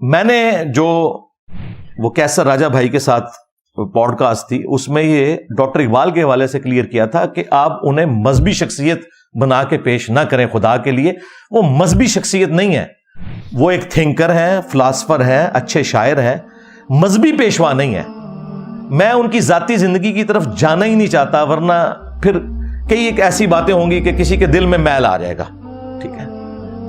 میں نے جو وہ کیسر راجہ بھائی کے ساتھ پوڈ کاسٹ تھی اس میں یہ ڈاکٹر اقبال کے حوالے سے کلیئر کیا تھا کہ آپ انہیں مذہبی شخصیت بنا کے پیش نہ کریں خدا کے لیے. وہ مذہبی شخصیت نہیں ہے, وہ ایک تھنکر ہیں, فلاسفر ہیں, اچھے شاعر ہیں, مذہبی پیشوا نہیں ہے. میں ان کی ذاتی زندگی کی طرف جانا ہی نہیں چاہتا, ورنہ پھر کئی ایک ایسی باتیں ہوں گی کہ کسی کے دل میں میل آ جائے گا. ٹھیک ہے,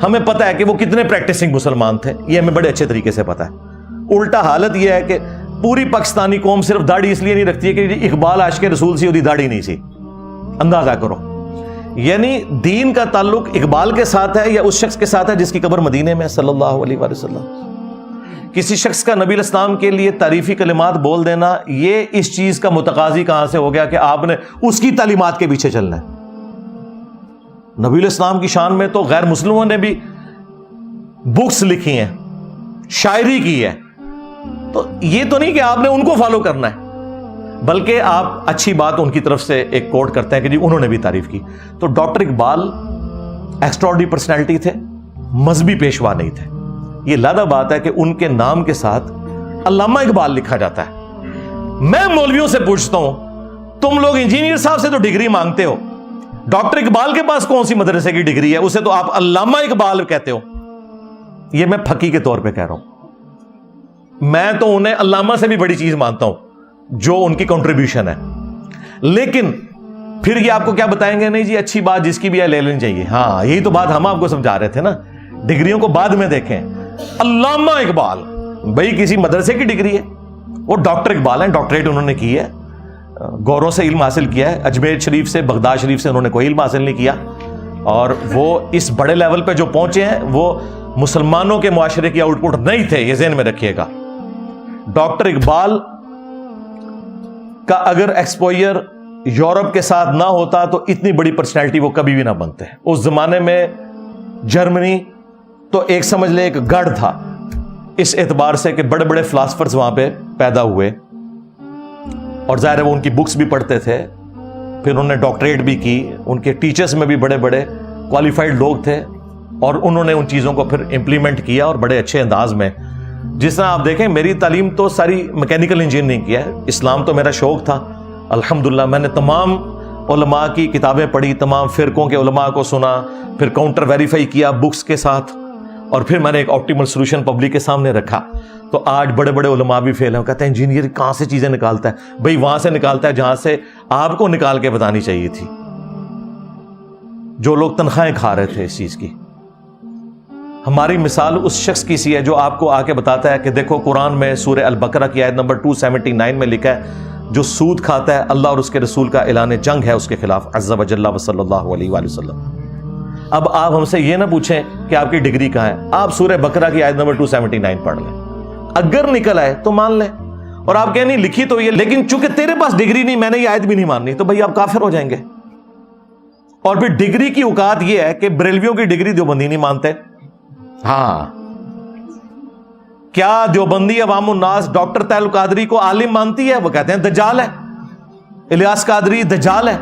ہمیں پتہ ہے کہ وہ کتنے پریکٹسنگ مسلمان تھے, یہ ہمیں بڑے اچھے طریقے سے پتہ ہے. الٹا حالت یہ ہے کہ پوری پاکستانی قوم صرف داڑھی اس لیے نہیں رکھتی ہے کہ اقبال عاشق رسول سی ہوتی داڑھی نہیں سی. اندازہ کرو, یعنی دین کا تعلق اقبال کے ساتھ ہے یا اس شخص کے ساتھ ہے جس کی قبر مدینے میں صلی اللہ علیہ وآلہ وسلم. کسی شخص کا نبی الاسلام کے لیے تعریفی کلمات بول دینا, یہ اس چیز کا متقاضی کہاں سے ہو گیا کہ آپ نے اس کی تعلیمات کے پیچھے چلنا ہے. نبی الاسلام کی شان میں تو غیر مسلموں نے بھی بکس لکھی ہیں, شاعری کی ہے, تو یہ تو نہیں کہ آپ نے ان کو فالو کرنا ہے, بلکہ آپ اچھی بات ان کی طرف سے ایک کوٹ کرتے ہیں کہ جی انہوں نے بھی تعریف کی. تو ڈاکٹر اقبال ایکسٹراڈنری پرسنالٹی تھے, مذہبی پیشوا نہیں تھے. یہ لادہ بات ہے کہ ان کے نام کے ساتھ علامہ اقبال لکھا جاتا ہے. میں مولویوں سے پوچھتا ہوں, تم لوگ انجینئر صاحب سے تو ڈگری مانگتے ہو, ڈاکٹر اقبال کے پاس کون سی مدرسے کی ڈگری ہے, اسے تو آپ علامہ اقبال کہتے ہو. یہ میں پھکی کے طور پہ کہہ رہا ہوں. میں تو انہیں علامہ سے بھی بڑی چیز مانتا ہوں جو ان کی کنٹریبیوشن ہے. لیکن پھر یہ آپ کو کیا بتائیں گے, نہیں جی اچھی بات جس کی بھی ہے لے لینی چاہیے. ہاں یہی تو بات ہم آپ کو سمجھا رہے تھے نا, ڈگریوں کو بعد میں دیکھیں. علامہ اقبال بھائی کسی مدرسے کی ڈگری ہے, وہ ڈاکٹر اقبال ہیں, ڈاکٹریٹ انہوں نے کی ہے, گوروں سے علم حاصل کیا ہے. اجمیر شریف سے, بغداد شریف سے انہوں نے کوئی علم حاصل نہیں کیا, اور وہ اس بڑے لیول پہ جو پہنچے ہیں وہ مسلمانوں کے معاشرے کی آؤٹ پٹ نہیں تھے, یہ ذہن میں رکھیے گا. ڈاکٹر اقبال کا اگر ایکسپوئر یورپ کے ساتھ نہ ہوتا تو اتنی بڑی پرسنالٹی وہ کبھی بھی نہ بنتے. اس زمانے میں جرمنی تو ایک سمجھ لے ایک گڑھ تھا, اس اعتبار سے کہ بڑے بڑے فلاسفرز وہاں پہ پیدا ہوئے, اور ظاہر ہے وہ ان کی بکس بھی پڑھتے تھے, پھر انہوں نے ڈاکٹریٹ بھی کی. ان کے ٹیچرز میں بھی بڑے بڑے کوالیفائڈ لوگ تھے, اور انہوں نے ان چیزوں کو پھر امپلیمنٹ کیا اور بڑے اچھے انداز میں. جس طرح آپ دیکھیں میری تعلیم تو ساری میکینیکل انجینئرنگ کی ہے, اسلام تو میرا شوق تھا. الحمدللہ میں نے تمام علماء کی کتابیں پڑھی, تمام فرقوں کے علماء کو سنا, پھر کاؤنٹر ویریفائی کیا بکس کے ساتھ, اور پھر میں نے ایک آپٹیمل سولوشن پبلک کے سامنے رکھا. تو آج بڑے بڑے علماء بھی فیل ہیں, کہتے ہیں انجینئر کہاں سے چیزیں نکالتا ہے. بھائی وہاں سے نکالتا ہے جہاں سے آپ کو نکال کے بتانی چاہیے تھی, جو لوگ تنخواہیں کھا رہے تھے اس چیز کی. ہماری مثال اس شخص کی سی ہے جو آپ کو آ کے بتاتا ہے کہ دیکھو قرآن میں سورہ البقرہ کی آیت نمبر 279 میں لکھا ہے, جو سود کھاتا ہے اللہ اور اس کے رسول کا اعلان جنگ ہے اس کے خلاف, عز وجل و صلی اللہ علیہ وآلہ وسلم. اب آپ ہم سے یہ نہ پوچھیں کہ آپ کی ڈگری کہاں ہے, آپ سورہ بقرہ کی آیت نمبر 279 پڑھ لیں, اگر نکل آئے تو مان لیں, اور آپ کہیں نہیں لکھی تو یہ, لیکن چونکہ تیرے پاس ڈگری نہیں, میں نے یہ آیت بھی نہیں ماننی, تو بھائی آپ کافر ہو جائیں گے. اور پھر ڈگری کی اوقات یہ ہے کہ بریلویوں کی ڈگری دیوبندی نہیں مانتے. ہاں, کیا دیوبندی عوام الناس ڈاکٹر طاہر القادری کو عالم مانتی ہے؟ وہ کہتے ہیں دجال ہے, الیاس قادری دجال ہے.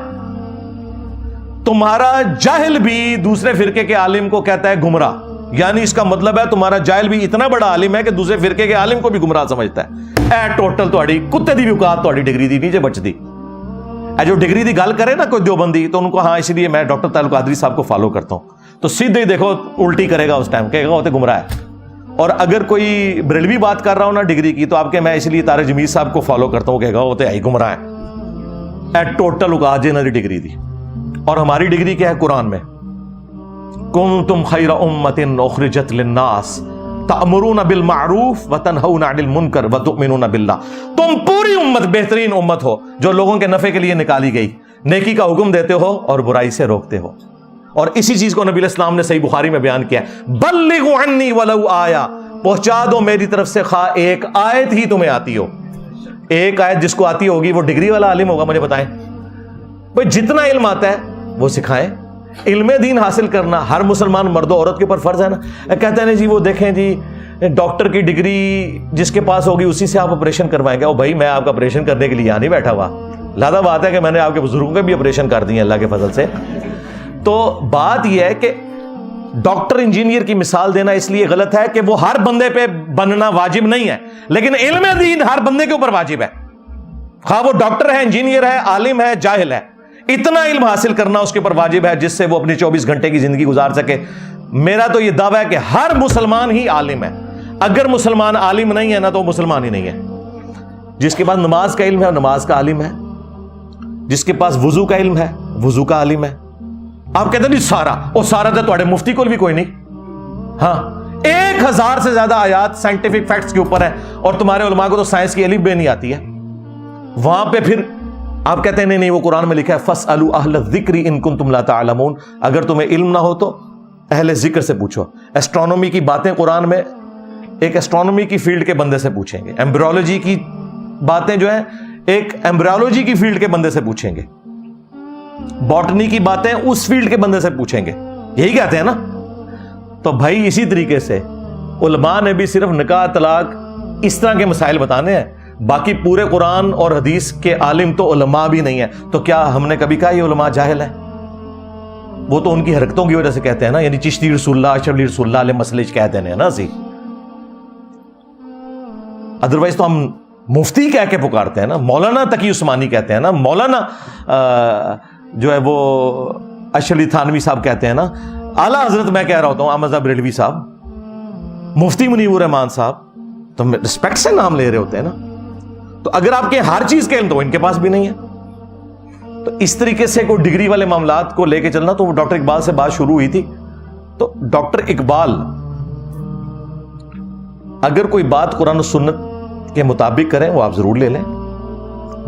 تمہارا جاہل بھی دوسرے فرقے کے عالم کو کہتا ہے گمراہ, یعنی اس کا مطلب ہے تمہارا جاہل بھی اتنا بڑا عالم ہے کہ دوسرے فرقے کے عالم کو بھی گمراہ سمجھتا ہے. اے ٹوٹل تہاڈی کتے دی بھی اوقات تہاڈی ڈگری دی نہیں جے بچدی. اے جو ڈگری دی گل کرے نا کوئی دیوبندی, تو ان کو ہاں اس لیے میں ڈاکٹر طاہر القادری صاحب کو فالو کرتا ہوں, تو سیدھے ہی دیکھو الٹی کرے گا, اس ٹائم کہے گا وہ تو گمراہ ہے. اور اگر کوئی بریلوی بات کر رہا ہوں نا ڈگری کی, تو آپ کے میں اس لیے طارق جمیل صاحب کو فالو کرتا ہوں, کہے گا وہ تو ہے گمراہ ہے. اے ٹوٹل اوقات جے نہ ڈگری دی. اور ہماری ڈگری کیا ہے قرآن میں, کنتم خیر امۃ اخرجت للناس تأمرون بالمعروف وتنہون عن المنکر وتؤمنون باللہ. تم پوری امت بہترین امت ہو جو لوگوں کے نفع کے لیے نکالی گئی, نیکی کا حکم دیتے ہو اور برائی سے روکتے ہو. اور اسی چیز کو نبی الاسلام نے صحیح بخاری میں بیان کیا ہے, بلغوا عنی ولو آیا, پہنچا دو میری طرف سے خواہ ایک آیت ہی تمہیں آتی ہو. ایک آیت جس کو آتی ہوگی وہ ڈگری والا عالم ہوگا, مجھے بتائیں. بھئی جتنا علم آتا ہے وہ سکھائیں. علم دین حاصل کرنا ہر مسلمان مرد و عورت کے اوپر فرض ہے نا. کہتے ہیں جی وہ دیکھیں جی ڈاکٹر کی ڈگری جس کے پاس ہوگی اسی سے آپ آپریشن کروائیں گے. او بھائی میں آپ کا آپریشن کرنے کے لیے یہاں نہیں بیٹھا ہوا, لہذا بات ہے کہ میں نے آپ کے بزرگوں کے بھی آپریشن کر دیے اللہ کے فضل سے. تو بات یہ ہے کہ ڈاکٹر انجینئر کی مثال دینا اس لیے غلط ہے کہ وہ ہر بندے پہ بننا واجب نہیں ہے، لیکن علم دین ہر بندے کے اوپر واجب ہے، خواہ وہ ڈاکٹر ہے، انجینئر ہے، عالم ہے، جاہل ہے، اتنا علم حاصل کرنا اس کے اوپر واجب ہے جس سے وہ اپنی 24 گھنٹے کی زندگی گزار سکے۔ میرا تو یہ دعویٰ ہے کہ ہر مسلمان ہی عالم ہے، اگر مسلمان عالم نہیں ہے نا تو مسلمان ہی نہیں ہے۔ جس کے پاس نماز کا علم ہے نماز کا عالم ہے، جس کے پاس وضو کا علم ہے وضو کا عالم ہے۔ آپ کہتے ہیں نہیں سارا تو تھوڑے مفتی کو بھی کوئی نہیں، ہاں 1000 سے زیادہ آیات سائنٹیفک فیکٹس کے اوپر ہے، اور تمہارے علماء کو تو سائنس کی الف بے نہیں آتی ہے۔ وہاں پہ پھر آپ کہتے ہیں نہیں وہ قرآن میں لکھا ہے فَاسْأَلُوا أَهْلَ الذِّكْرِ إِن كُنتُمْ لَا تَعْلَمُونَ، اگر تمہیں علم نہ ہو تو اہل ذکر سے پوچھو۔ ایسٹرونومی کی باتیں قرآن میں ایک ایسٹرونومی کی فیلڈ کے بندے سے پوچھیں گے، ایمبریولوجی کی باتیں جو ہیں ایک ایمبریولوجی کی فیلڈ کے بندے سے پوچھیں گے، باٹنی کی باتیں اس فیلڈ کے بندے سے پوچھیں گے، یہی کہتے ہیں نا۔ تو بھائی اسی طریقے سے علماء نے بھی صرف نکاح طلاق اس طرح کے مسائل بتانے ہیں، باقی پورے قرآن اور حدیث کے عالم تو علماء بھی نہیں ہیں۔ تو کیا ہم نے کبھی کہا یہ علماء جاہل ہیں؟ وہ تو ان کی حرکتوں کی وجہ سے کہتے ہیں نا، یعنی چشتی رسول اللہ شبلی رسول اللہ علیہ مسئلے کہتے ہیں نا سی، ادروائز تو ہم مفتی کہہ کے پکارتے ہیں نا، مولانا تقی عثمانی کہتے ہیں نا، مولانا جو ہے وہ اشرف علی تھانوی صاحب کہتے ہیں نا، اعلیٰ حضرت میں کہہ رہا ہوتا ہوں احمد بریلوی صاحب، مفتی منیب الرحمان صاحب، تو رسپیکٹ سے نام لے رہے ہوتے ہیں نا۔ تو اگر آپ کے ہر چیز کے علم تو ان کے پاس بھی نہیں ہے، تو اس طریقے سے کوئی ڈگری والے معاملات کو لے کے چلنا۔ تو ڈاکٹر اقبال سے بات شروع ہوئی تھی، تو ڈاکٹر اقبال اگر کوئی بات قرآن و سنت کے مطابق کریں وہ آپ ضرور لے لیں۔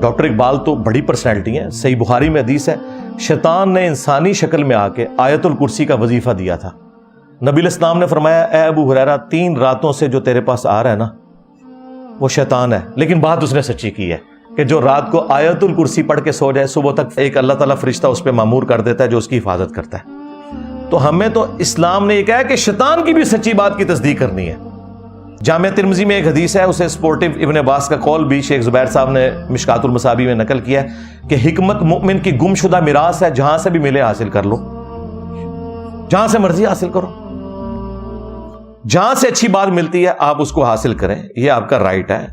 ڈاکٹر اقبال تو بڑی پرسنالٹی ہیں، صحیح بخاری میں حدیث ہے شیطان نے انسانی شکل میں آ کے آیت الکرسی کا وظیفہ دیا تھا۔ نبی علیہ السلام نے فرمایا اے ابو ہریرہ 3 راتوں سے جو تیرے پاس آ رہا ہے نا وہ شیطان ہے، لیکن بات اس نے سچی کی ہے کہ جو رات کو آیت الکرسی پڑھ کے سو جائے صبح تک ایک اللہ تعالیٰ فرشتہ اس پہ مامور کر دیتا ہے جو اس کی حفاظت کرتا ہے۔ تو ہمیں تو اسلام نے یہ کہا ہے کہ شیطان کی بھی سچی بات کی تصدیق کرنی ہے۔ جامعہ ترمذی میں ایک حدیث ہے، اسے سپورٹو ابن عباس کا قول بھی شیخ زبیر صاحب نے مشکات المصابیح میں نقل کیا ہے کہ حکمت مومن کی گم شدہ میراث ہے، جہاں سے بھی ملے حاصل کر لو، جہاں سے مرضی حاصل کرو، جہاں سے اچھی بات ملتی ہے آپ اس کو حاصل کریں، یہ آپ کا رائٹ ہے۔